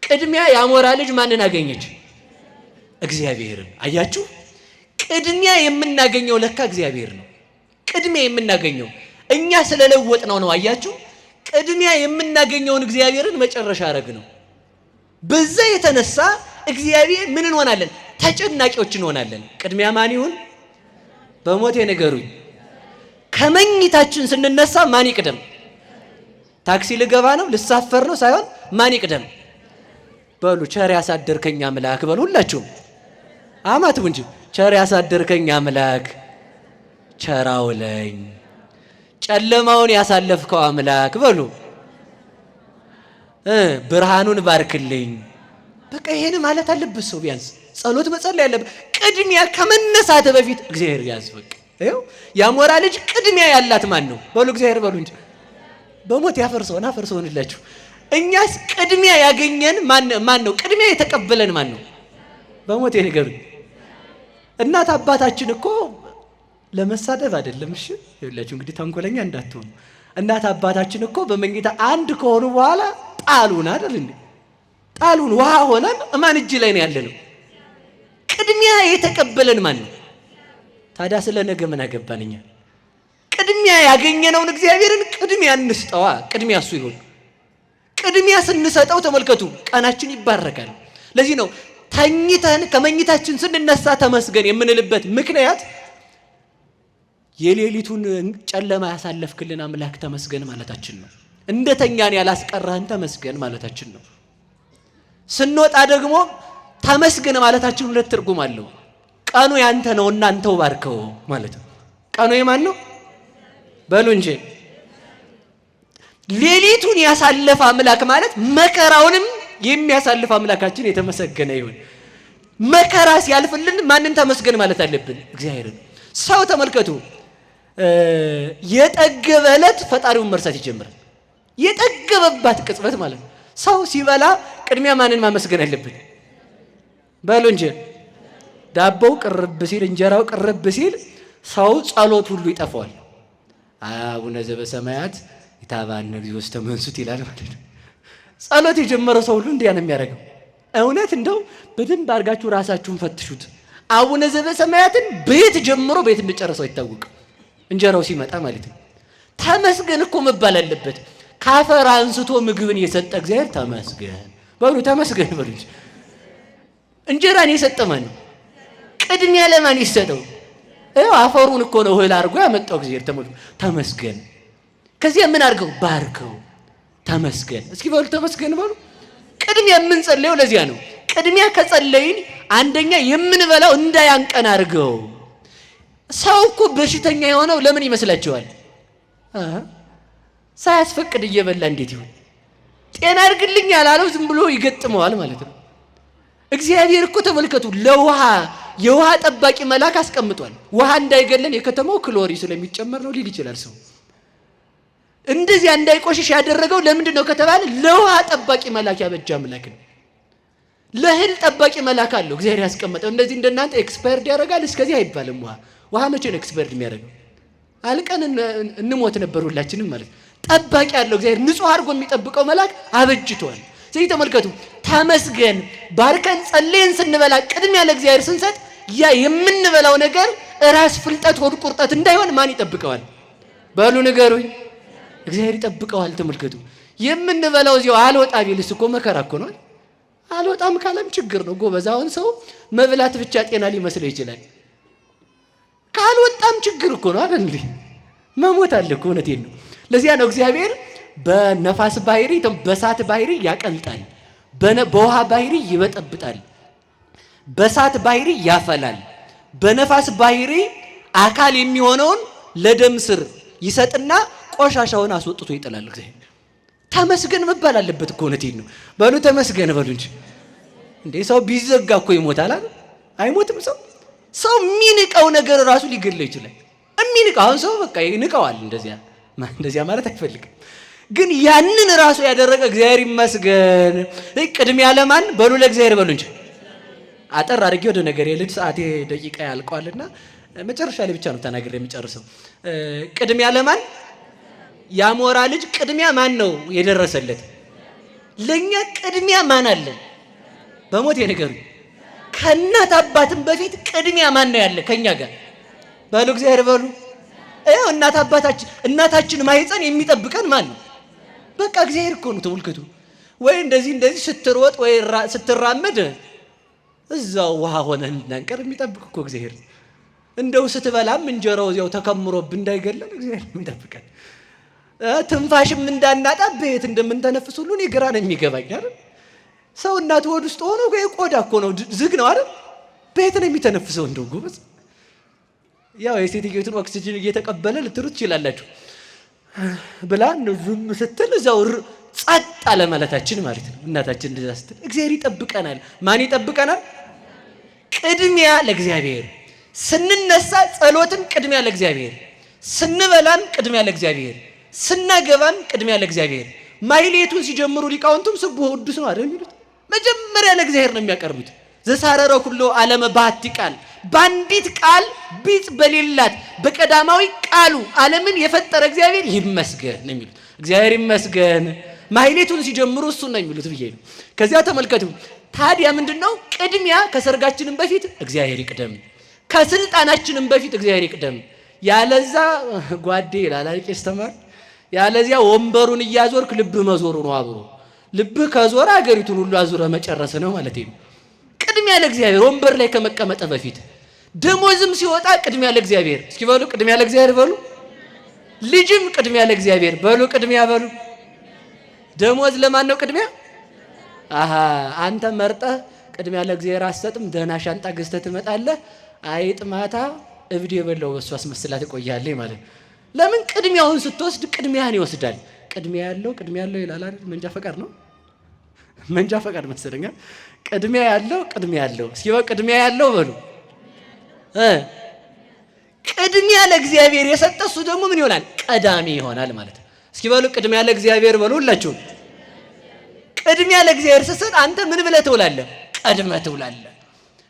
ቅድሚያ የአሞራ ልጅ ማንን አገኘች? እግዚአብሔርን። አያችሁ፣ ቅድሚያ የምናገኘው ለካ እግዚአብሔር ነው። ቅድሚያ የምናገኘው እኛ ስለለወጥ ነው። አያችሁ፣ ቅድሚያ የምናገኘውን እግዚአብሔርን መጨረሻ አረግ ነው። በዛ የተነሳ እግዚአብሔር ምን እንሆናለን? ተጨናቂዎች እንሆናለን። ቅድሚያ ማን ይሁን? በሞቴ ንገሩኝ። ከመኝታችን ስንነሳ ማን ይቅደም? ታክሲ ልገባ ነው ልሳፈር ነው ሳይሆን ማን ይቅደም? በሉ ቸር ያሳደርከኝ አምላክ በሉ። ሁላችሁም አማትቡ እንጂ ቸር ያሳደርከኝ አምላክ፣ ቸር አውለኝ፣ ጨለማውን ያሳለፍከው አምላክ በሉ። ብርሃኑን ባርክልኝ። በቃ ይሄን ማለት አለበት ሰው። ቢያንስ ጸሎት መጸለይ ያለበት ቅድሚያ ከመነሳት በፊት እግዚአብሔር ያዝ። በቃ ይኸው የአሞራ ልጅ ቅድሚያ ያላት ማን ነው? በሉ እግዚአብሔር በሉ እንጂ በሞት ያፈርሰውንላችሁ። እኛስ ቅድሚያ ያገኘን ማን ነው? ቅድሚያ የተቀበለን ማን ነው? በሞት የነገሩኝ እናት አባታችን እኮ ለመሳደብ አይደለም። እሺ ይኸውላችሁ እንግዲህ ተንኮለኛ እንዳትሆኑ። እናት አባታችን እኮ በመኝታ አንድ ከሆኑ በኋላ ጣሉን አይደል እንዴ? ጣሉን፣ ውሃ ሆነን ማን እጅ ላይ ነው ያለነው? ቅድሚያ የተቀበለን ማን ነው? ታዲያ ስለ ነገ ምን አገባን እኛ? ቅድሚያ ያገኘነውን እግዚአብሔርን ቅድሚያ እንስጠዋ። ቅድሚያ እሱ ይሁን። ቅድሚያ ስንሰጠው ተመልከቱ ቀናችን ይባረካል። ለዚህ ነው ተኝተን ከመኝታችን ስንነሳ ተመስገን የምንልበት ምክንያት የሌሊቱን ጨለማ ያሳለፍክልን አምላክ ተመስገን ማለታችን ነው። እንደተኛን ያላስቀረህን ተመስገን ማለታችን ነው። ስንወጣ ደግሞ ተመስገን ማለታችን ሁለት ትርጉም አለው። ቀኑ ያንተ ነው እናንተው ባርከው ማለት ነው። ቀኑ የማን ነው በሉ እንጂ። ሌሊቱን ያሳለፈ አምላክ ማለት መከራውንም የሚያሳልፍ አምላካችን የተመሰገነ ይሁን። መከራ ሲያልፍልን ማንን ተመስገን ማለት አለብን? እግዚአብሔርን። ሰው ተመልከቱ የጠገበ ዕለት ፈጣሪውን መርሳት ይጀምራል። የጠገበባት ቅጽበት ማለት ነው። ሰው ሲበላ ቅድሚያ ማንን ማመስገን አለብን? በሉ እንጂ። ዳቦው ቅርብ ሲል እንጀራው ቅርብ ሲል ሰው ጸሎት ሁሉ ይጠፋዋል። አቡነ ዘበሰማያት ይታባነ እግዚኦ ውስተ መንሱት ይላል ማለት ነው። ጸሎት የጀመረው ሰው ሁሉ እንዲያ ነው የሚያደርገው። እውነት እንደው በደንብ አድርጋችሁ ራሳችሁን ፈትሹት። አቡነ ዘበሰማያትን ቤት ጀምሮ ቤት እንደጨረሰው አይታወቅም። እንጀራው ሲመጣ ማለት ነው። ተመስገን እኮ መባል አለበት። ካፈር አንስቶ ምግብን የሰጠ እግዚአብሔር ተመስገን በሉ፣ ተመስገን በሉ እንጂ። እንጀራን የሰጠ ማን ነው? ቅድሚያ ለማን ይሰጠው? አፈሩን እኮ ነው እህል አድርጎ ያመጣው እግዚአብሔር። ተመስገን። ከዚያ ምን አድርገው? ባርከው። ተመስገን። እስኪ በሉ ተመስገን በሉ። ቅድሚያ የምንጸልየው ለዚያ ነው። ቅድሚያ ከጸለይን አንደኛ የምንበላው እንዳያንቀን አድርገው። ሰው እኮ በሽተኛ የሆነው ለምን ይመስላችኋል? ሳያስፈቅድ እየበላ እንዴት ይሁን? ጤና አድርግልኝ ያላለው ዝም ብሎ ይገጥመዋል ማለት ነው። እግዚአብሔር እኮ ተመልከቱ የውሃ ጠባቂ መልአክ አስቀምጧል። ውሃ እንዳይገለን የከተማው ክሎሪ ስለሚጨመር ነው ሊል ይችላል ሰው። እንደዚያ እንዳይቆሽሽ ያደረገው ለምንድን ነው ከተባለ ለውሃ ጠባቂ መልአክ ያበጃ አምላክ ነው። ለእህል ጠባቂ መልአክ አለው እግዚአብሔር ያስቀመጠው። እንደዚህ እንደናንተ ኤክስፓየርድ ያደርጋል እስከዚህ አይባልም። ውሃ መቼ ነው ኤክስፓየርድ የሚያደርገው? አልቀን እንሞት ነበር ሁላችንም ማለት ነው። ጠባቂ ያለው እግዚአብሔር ንጹህ አድርጎ የሚጠብቀው መልአክ አበጅቷል። ስለዚህ ተመልከቱ ተመስገን ባርከን ጸልየን ስንበላ ቅድሚያ ለእግዚአብሔር ስንሰጥ ያ የምንበላው ነገር ራስ ፍልጠት ሆድ ቁርጠት እንዳይሆን ማን ይጠብቀዋል? በሉ ንገሩኝ። እግዚአብሔር ይጠብቀዋል። ተመልከቱ የምንበላው እዚያው አልወጣ ቢልስ እኮ መከራ እኮ ነው። አልወጣም ካለም ችግር ነው ጎበዝ። አሁን ሰው መብላት ብቻ ጤና ሊመስለው ይችላል። ካልወጣም ችግር እኮ ነው አይደል እንዴ? መሞት አለ እኮ። እውነቴን ነው። ለዚያ ነው እግዚአብሔር በነፋስ ባህሪ በእሳት ባህሪ ያቀልጣል፣ በውሃ ባህሪ ይበጠብጣል፣ በእሳት ባህሪ ያፈላል፣ በነፋስ ባህሪ አካል የሚሆነውን ለደም ስር ይሰጥና ቆሻሻውን አስወጥቶ ይጥላል። እግዚአብሔር ተመስገን መባል አለበት እኮ። እውነቴን ነው። በሉ ተመስገን በሉ እንጂ እንዴ ሰው ቢዘጋ እኮ ይሞታል አይደል? አይሞትም ሰው የሚንቀው ነገር ራሱ ሊገድለው ይችላል። አሁን ሰው በቃ ይንቀዋል። እንደዚያ ማለት አይፈልግም። ግን ያንን ራሱ ያደረገ እግዚአብሔር ይመስገን። ቅድሚያ ለማን? በሉ ለእግዚአብሔር በሉ እንጂ። አጠር አድርጌ ወደ ነገር የልድ ሰዓቴ ደቂቃ ያልቀዋልና መጨረሻ ላይ ብቻ ነው ተናግሬ የሚጨርሰው። ቅድሚያ ለማን? ያሞራ ልጅ ቅድሚያ ማን ነው የደረሰለት? ለኛ ቅድሚያ ማን አለ? በሞት የነገሩ ከእናት አባትም በፊት ቅድሚያ ማን ነው ያለ ከኛ ጋር? በሉ እግዚአብሔር በሉ። እናታችን ማህፀን የሚጠብቀን ማን ነው? በቃ እግዚአብሔር እኮ ነው። ተመልከቱ። ወይ እንደዚህ ስትሮጥ ወይ ስትራመድ እዛው ውሃ ሆነ እንዳንቀር የሚጠብቅ እኮ እግዚአብሔር። እንደው ስትበላም እንጀራው እዚያው ተከምሮብ እንዳይገለን እግዚአብሔር የሚጠብቀን። ትንፋሽም እንዳናጣ ቤት እንደምንተነፍስ ሁሉ እኔ ግራ ነው የሚገባኝ አይደል? ሰው እናት ሆድ ውስጥ ሆኖ ቆዳ እኮ ነው ዝግ ነው አይደል? ቤት ነው የሚተነፍሰው። እንደው ጎበዝ ያው የሴትዮቱን ኦክሲጅን እየተቀበለ ልትሩት ትችላላችሁ ብላ ዝም ስትል እዛው ጸጥ አለ ማለታችን ማለት ነው። እናታችን እንደዛ ስትል እግዚአብሔር ይጠብቀናል። ማን ይጠብቀናል? ቅድሚያ ለእግዚአብሔር። ስንነሳ ጸሎትን ቅድሚያ ለእግዚአብሔር፣ ስንበላም ቅድሚያ ለእግዚአብሔር፣ ስናገባም ቅድሚያ ለእግዚአብሔር። ማሕሌቱን ሲጀምሩ ሊቃውንቱም ስቡሕ ቅዱስ ነው አይደል የሚሉት? መጀመሪያ ለእግዚአብሔር ነው የሚያቀርቡት። ዘሳረረ ኩሎ ዓለመ በአሐቲ ቃል፣ በአንዲት ቃል ቢጽ በሌላት በቀዳማዊ ቃሉ ዓለምን የፈጠረ እግዚአብሔር ይመስገን ነው የሚሉት። እግዚአብሔር ይመስገን ማሕሌቱን ሲጀምሩ እሱን ነው የሚሉት ብዬ ነው። ከዚያ ተመልከቱ ታዲያ ምንድነው ቅድሚያ? ከሰርጋችንም በፊት እግዚአብሔር ይቅደም፣ ከስልጣናችንም በፊት እግዚአብሔር ይቅደም። ያለዛ ጓዴ ይላል ቄስ ተማሪ፣ ያለዚያ ወንበሩን እያዞርክ ልብ መዞሩ ነው አብሮ። ልብ ከዞረ አገሪቱን ሁሉ አዙረ መጨረስ ነው ማለት ነው። ቅድሚያ ለእግዚአብሔር ወንበር ላይ ከመቀመጥ በፊት ደሞዝም ሲወጣ ቅድሚያ ለእግዚአብሔር። እስኪ በሉ ቅድሚያ ለእግዚአብሔር በሉ። ልጅም ቅድሚያ ለእግዚአብሔር በሉ። ቅድሚያ በሉ። ደሞዝ ለማን ነው ቅድሚያ? አሃ አንተ መርጠህ ቅድሚያ ለእግዚአብሔር አሰጥም። ደህና ሻንጣ ገዝተህ ትመጣለህ። አይጥ ማታ እብድ የበላው በሱ አስመስላ ትቆያለህ ማለት ነው። ለምን? ቅድሚያውን ስትወስድ ቅድሚያን ይወስዳል። ቅድሚያ ያለው ይላል አይደል? መንጃ ፈቃድ ነው መንጃ ፈቃድ መሰለኝ። ቅድሚያ ያለው እስኪ ቅድሚያ ያለው በሉ። ቅድሚያ ለእግዚአብሔር የሰጠ እሱ ደግሞ ምን ይሆናል? ቀዳሚ ይሆናል ማለት ነው። እስኪ በሉ ቅድሚያ ለእግዚአብሔር በሉ ሁላችሁ። ቅድሚያ ለእግዚአብሔር ስትሰጥ አንተ ምን ብለህ ትውላለህ? ቀድመህ ትውላለህ።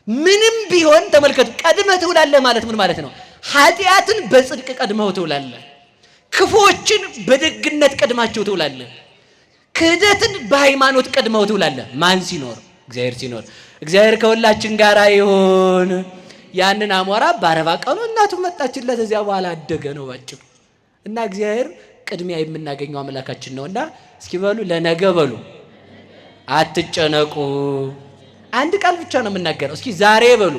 ምንም ቢሆን ተመልከቱ፣ ቀድመህ ትውላለህ ማለት ምን ማለት ነው? ኃጢአትን በጽድቅ ቀድመው ትውላለህ። ክፉዎችን በደግነት ቀድማቸው ትውላለህ። ክህደትን በሃይማኖት ቀድመው ትውላለህ። ማን ሲኖር? እግዚአብሔር ሲኖር። እግዚአብሔር ከሁላችን ጋር ይሁን። ያንን አሞራ በ40 ቀኑ እናቱ መጣችለት። እዚያ በኋላ አደገ ነው ባጭሩ። እና እግዚአብሔር ቅድሚያ የምናገኘው አምላካችን ነውና እስኪ በሉ ለነገ በሉ አትጨነቁ። አንድ ቃል ብቻ ነው የምናገረው። እስኪ ዛሬ በሉ።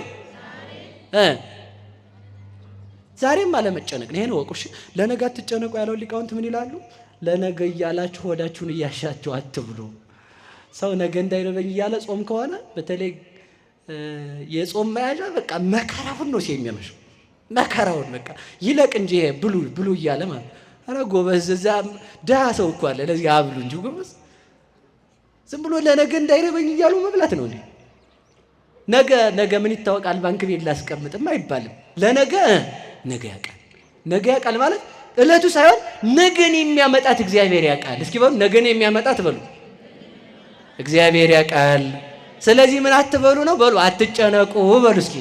ዛሬም አለመጨነቅ ነው። ይሄን ወቁሽ። ለነገ አትጨነቁ ያለው ሊቃውንት ምን ይላሉ? ለነገ እያላችሁ ሆዳችሁን እያሻችሁ አትብሉ። ሰው ነገ እንዳይረበኝ እያለ ጾም ከሆነ በተለይ የጾም መያዣ በቃ መከራውን ነው የሚያመሸው። መከራውን በቃ ይለቅ እንጂ ብሉ እያለ ማለት። ኧረ ጎበዝ፣ እዛ ድሃ ሰው እኮ አለ ለዚህ አብሉ እንጂ ጎበዝ። ዝም ብሎ ለነገ እንዳይረበኝ እያሉ መብላት ነው እንዴ? ነገ ምን ይታወቃል? ባንክ ቤት ላስቀምጥም አይባልም። ለነገ ነገ ያውቃል ማለት እለቱ ሳይሆን ነገን የሚያመጣት እግዚአብሔር ያውቃል። እስኪ በሉ ነገን የሚያመጣት በሉ እግዚአብሔር ያውቃል። ስለዚህ ምን አትበሉ ነው? በሉ አትጨነቁ በሉ እስኪ።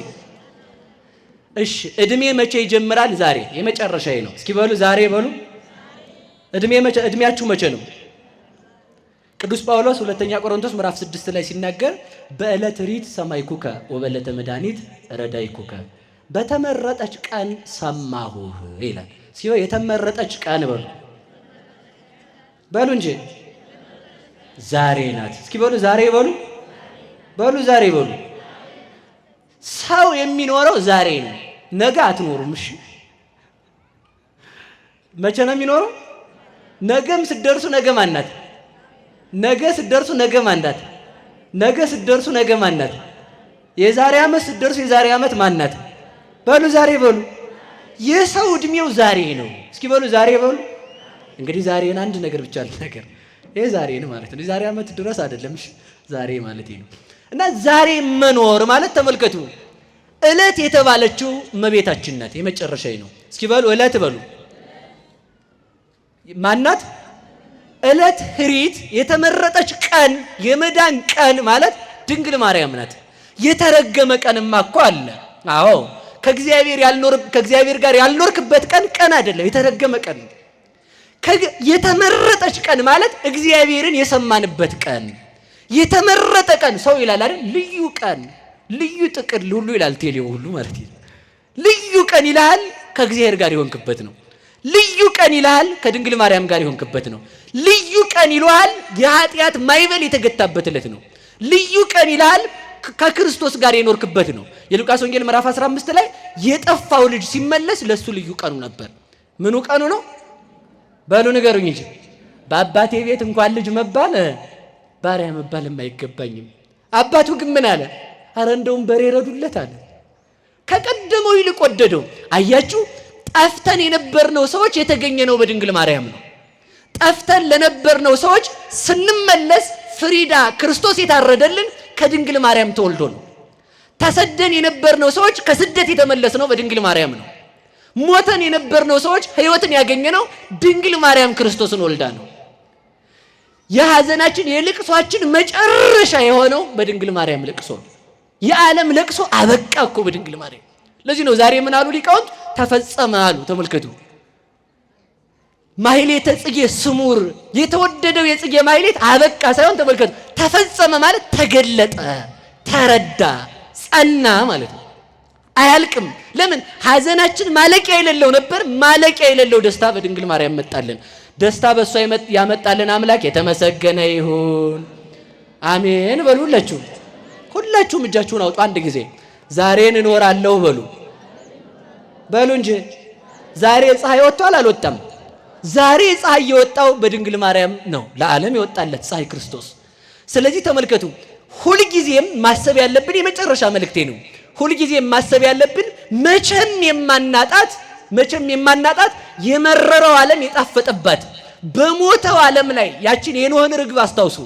እሺ እድሜ መቼ ይጀምራል? ዛሬ የመጨረሻዬ ነው። እስኪ በሉ ዛሬ በሉ። እድሜያችሁ መቼ ነው? ቅዱስ ጳውሎስ ሁለተኛ ቆሮንቶስ ምዕራፍ 6 ላይ ሲናገር በዕለት ሪት ሰማይኩከ ወበዕለተ መድኃኒት ረዳይኩከ፣ በተመረጠች ቀን ሰማሁህ ይላል። እስኪ የተመረጠች ቀን በሉ እንጂ ዛሬ ናት። እስኪ በሉ ዛሬ በሉ ዛሬ በሉ። ሰው የሚኖረው ዛሬ ነው። ነገ አትኖሩም። እሺ መቼ ነው የሚኖረው? ነገም ስትደርሱ ነገ ማናት? ነገ ስትደርሱ ነገ ማናት? ነገ ስትደርሱ ነገ ማናት? የዛሬ ዓመት ስትደርሱ የዛሬ ዓመት ማናት? በሉ ዛሬ በሉ። የሰው እድሜው ዛሬ ነው። እስኪ በሉ ዛሬ በሉ። እንግዲህ ዛሬን አንድ ነገር ብቻ ልናገር። ይሄ ዛሬን ማለት ነው። የዛሬ ዓመት ድረስ አይደለም። እሺ ዛሬ ማለት ነው። እና ዛሬ መኖር ማለት ተመልከቱ፣ ዕለት የተባለችው እመቤታችን ናት። የመጨረሻዬ ነው። እስኪ በሉ ዕለት በሉ። ማናት? ዕለት ህሪት፣ የተመረጠች ቀን፣ የመዳን ቀን ማለት ድንግል ማርያም ናት። የተረገመ ቀንማ እኮ አለ። አዎ ከእግዚአብሔር ጋር ያልኖርክበት ቀን አይደለም፣ የተረገመ ቀን ነው። የተመረጠች ቀን ማለት እግዚአብሔርን የሰማንበት ቀን፣ የተመረጠ ቀን። ሰው ይላል አይደል? ልዩ ቀን፣ ልዩ ጥቅል ሁሉ ይላል። ቴሌው ሁሉ ማለት ነው። ልዩ ቀን ይላል፣ ከእግዚአብሔር ጋር የሆንክበት ነው። ልዩ ቀን ይላል፣ ከድንግል ማርያም ጋር የሆንክበት ነው። ልዩ ቀን ይላል፣ የኃጢአት ማይበል የተገታበት ዕለት ነው። ልዩ ቀን ይላል፣ ከክርስቶስ ጋር የኖርክበት ነው። የሉቃስ ወንጌል ምዕራፍ 15 ላይ የጠፋው ልጅ ሲመለስ ለሱ ልዩ ቀኑ ነበር። ምኑ ቀኑ ነው? በሉ ንገሩኝ እንጂ። በአባቴ ቤት እንኳን ልጅ መባል ባሪያ መባል አይገባኝም። አባቱ ግን ምን አለ? አረ እንደውም በሬ ረዱለት አለ። ከቀደመው ይልቅ ወደደው። አያችሁ፣ ጠፍተን የነበርነው ሰዎች የተገኘነው በድንግል ማርያም ነው። ጠፍተን ለነበርነው ሰዎች ስንመለስ ፍሪዳ ክርስቶስ የታረደልን ከድንግል ማርያም ተወልዶ ነው። ተሰደን የነበርነው ሰዎች ከስደት የተመለስነው በድንግል ማርያም ነው። ሞተን የነበርነው ሰዎች ሕይወትን ያገኘነው ድንግል ማርያም ክርስቶስን ወልዳ ነው። የሐዘናችን የልቅሷችን መጨረሻ የሆነው በድንግል ማርያም ለቅሶ ነው። የዓለም ለቅሶ አበቃ እኮ በድንግል ማርያም። ለዚህ ነው ዛሬ ምን አሉ ሊቃውንት? ተፈጸመ አሉ። ተመልከቱ፣ ማህሌተ ጽጌ ስሙር፣ የተወደደው የጽጌ ማህሌት አበቃ ሳይሆን ተመልከቱ፣ ተፈጸመ ማለት ተገለጠ፣ ተረዳ፣ ጸና ማለት ነው። አያልቅም። ለምን? ሐዘናችን ማለቂያ የሌለው ነበር። ማለቂያ የሌለው ደስታ በድንግል ማርያም መጣልን። ደስታ በእሷ ያመጣልን አምላክ የተመሰገነ ይሁን። አሜን በሉ። ሁላችሁም እጃችሁን አውጡ አንድ ጊዜ። ዛሬን እኖራለሁ በሉ እንጂ። ዛሬ ፀሐይ ወጥቷል አልወጣም? ዛሬ ፀሐይ የወጣው በድንግል ማርያም ነው፣ ለዓለም የወጣለት ፀሐይ ክርስቶስ። ስለዚህ ተመልከቱ፣ ሁልጊዜም ማሰብ ያለብን የመጨረሻ መልእክቴ ነው። ሁልጊዜም ማሰብ ያለብን መቼም የማናጣት የመረረው ዓለም የጣፈጠባት በሞተው ዓለም ላይ ያችን የኖህን ርግብ አስታውሱ።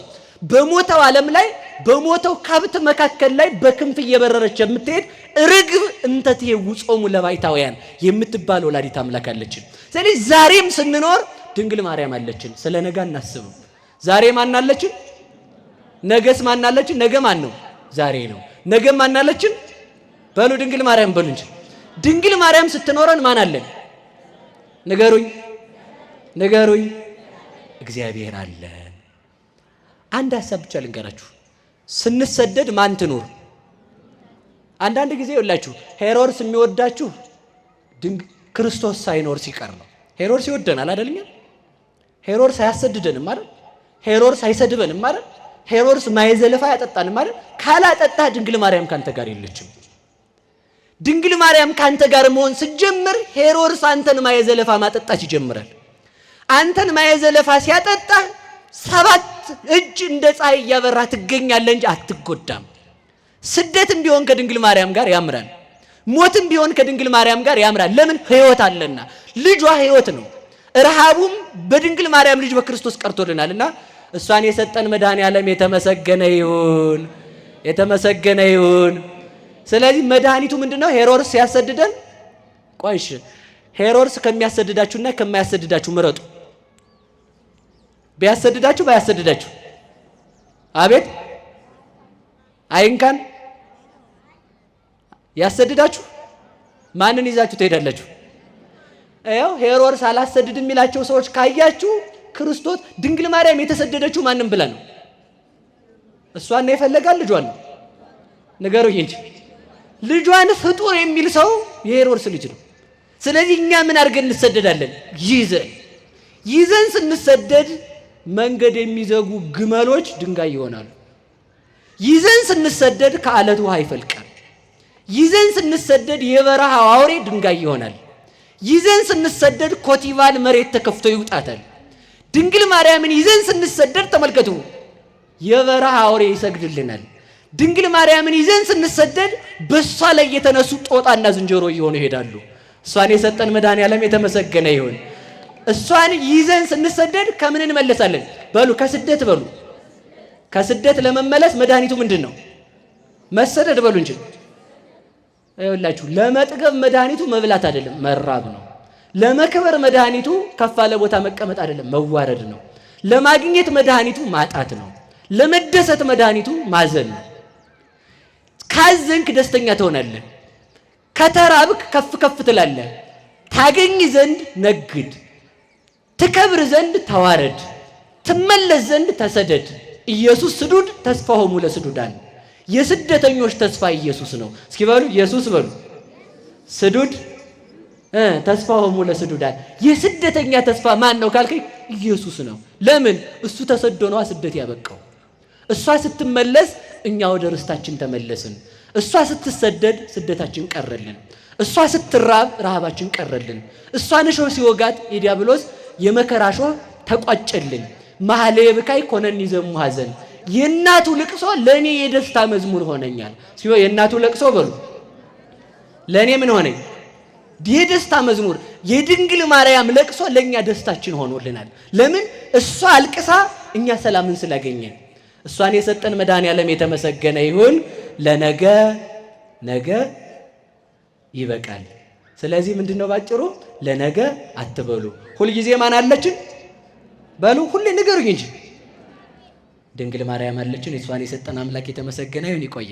በሞተው ዓለም ላይ በሞተው ከብት መካከል ላይ በክንፍ እየበረረች የምትሄድ ርግብ እንተትሄው ጾሙ ለባይታውያን የምትባል ወላዲት አምላክ አለችን። ስለዚህ ዛሬም ስንኖር ድንግል ማርያም አለችን። ስለ ነገ እናስብም። ዛሬ ማን አለችን? ነገስ ማን አለችን? ነገ ማን ነው? ዛሬ ነው። ነገ ማን አለችን? በሉ ድንግል ማርያም በሉ እንጂ። ድንግል ማርያም ስትኖረን ማን አለን? ንገሩኝ። እግዚአብሔር አለን። አንድ ሐሳብ ብቻ ልንገራችሁ። ስንሰደድ ማን ትኑር? አንዳንድ ጊዜ ይኸውላችሁ ሄሮድስ የሚወዳችሁ ክርስቶስ ሳይኖር ሲቀር ነው። ሄሮድስ ይወደናል አይደል? ሄሮድስ አያሰድደንም አይደል? ሄሮድስ አይሰድበንም አይደል? ሄሮድስ ማይዘለፋ ያጠጣንም አይደል? ካላጠጣ ድንግል ማርያም ካንተ ጋር የለችም። ድንግል ማርያም ካንተ ጋር መሆን ስትጀምር ሄሮድስ አንተን ማይዘለፋ ማጠጣት ይጀምራል። አንተን ማይዘለፋ ሲያጠጣ 7 እጅ እንደ ፀሐይ እያበራ ትገኛለህ እንጂ አትጎዳም። ስደትም ቢሆን ከድንግል ማርያም ጋር ያምራል። ሞትም ቢሆን ከድንግል ማርያም ጋር ያምራል። ለምን? ሕይወት አለና። ልጇ ሕይወት ነው። ረሃቡም በድንግል ማርያም ልጅ በክርስቶስ ቀርቶልናልና እሷን የሰጠን መድኃኔዓለም የተመሰገነ ይሁን። ስለዚህ መድኃኒቱ ምንድነው? ሄሮድስ ሲያሰድደን፣ ቆይሽ ሄሮድስ ከሚያሰድዳችሁና ከማያሰድዳችሁ ምረጡ። ቢያሰድዳችሁ ባያሰድዳችሁ፣ አቤት አይንካን። ያሰድዳችሁ ማንን ይዛችሁ ትሄዳላችሁ? ያው ሄሮድስ አላሰድድም የሚላቸው ሰዎች ካያችሁ ክርስቶስ ድንግል ማርያም የተሰደደችው ማንም ብላ ነው? እሷን ነው የፈለጋል? ልጇን ነው? ንገሩኝ እንጂ ልጇን ፍጡር የሚል ሰው የሄሮድስ ልጅ ነው። ስለዚህ እኛ ምን አድርገን እንሰደዳለን? ይዘን ስንሰደድ መንገድ የሚዘጉ ግመሎች ድንጋይ ይሆናሉ። ይዘን ስንሰደድ ከአለት ውሃ ይፈልቃል። ይዘን ስንሰደድ የበረሃው አውሬ ድንጋይ ይሆናል። ይዘን ስንሰደድ ኮቲቫን መሬት ተከፍቶ ይውጣታል። ድንግል ማርያምን ይዘን ስንሰደድ ተመልከቱ፣ የበረሃ አውሬ ይሰግድልናል። ድንግል ማርያምን ይዘን ስንሰደድ በሷ ላይ የተነሱ ጦጣና ዝንጀሮ እየሆኑ ይሄዳሉ። እሷን የሰጠን መድኃኔዓለም የተመሰገነ ይሁን። እሷን ይዘን ስንሰደድ ከምን እንመለሳለን? በሉ ከስደት ለመመለስ መድኃኒቱ ምንድን ነው? መሰደድ በሉ እንጂ። ይኸውላችሁ ለመጥገብ መድኃኒቱ መብላት አይደለም፣ መራብ ነው። ለመክበር መድኃኒቱ ከፍ ያለ ቦታ መቀመጥ አይደለም፣ መዋረድ ነው። ለማግኘት መድኃኒቱ ማጣት ነው። ለመደሰት መድኃኒቱ ማዘን ነው። ካዘንክ ደስተኛ ትሆናለህ። ከተራብክ ከፍ ከፍ ትላለህ። ታገኝ ዘንድ ነግድ፣ ትከብር ዘንድ ተዋረድ፣ ትመለስ ዘንድ ተሰደድ። ኢየሱስ ስዱድ ተስፋሆሙ ለስዱዳን። የስደተኞች ተስፋ ኢየሱስ ነው። እስኪ በሉ ኢየሱስ በሉ። ስዱድ ተስፋሆሙ ለስዱዳን። የስደተኛ ተስፋ ማን ነው ካልከኝ ኢየሱስ ነው። ለምን? እሱ ተሰዶ ነዋ ስደት ያበቃው። እሷ ስትመለስ እኛ ወደ ርስታችን ተመለስን። እሷ ስትሰደድ ስደታችን ቀረልን። እሷ ስትራብ ረሃባችን ቀረልን። እሷን እሾህ ሲወጋት የዲያብሎስ የመከራ እሾህ ተቋጨልን። መኃልየ ብካይ ኮነኒ ዘሙሐዘን። የእናቱ ልቅሶ ለእኔ የደስታ መዝሙር ሆነኛል። የእናቱ ለቅሶ በሉ ለእኔ ምን ሆነኝ? የደስታ መዝሙር። የድንግል ማርያም ለቅሶ ለእኛ ደስታችን ሆኖልናል። ለምን? እሷ አልቅሳ እኛ ሰላምን ስላገኘን። እሷን የሰጠን መድኃኔዓለም የተመሰገነ ይሁን። ለነገ ይበቃል። ስለዚህ ምንድነው ባጭሩ? ለነገ አትበሉ። ሁልጊዜ ማን አለችን በሉ? ሁሌ ንገሩኝ እንጂ ድንግል ማርያም አለችን። እሷን የሰጠን አምላክ የተመሰገነ ይሁን። ይቆይ።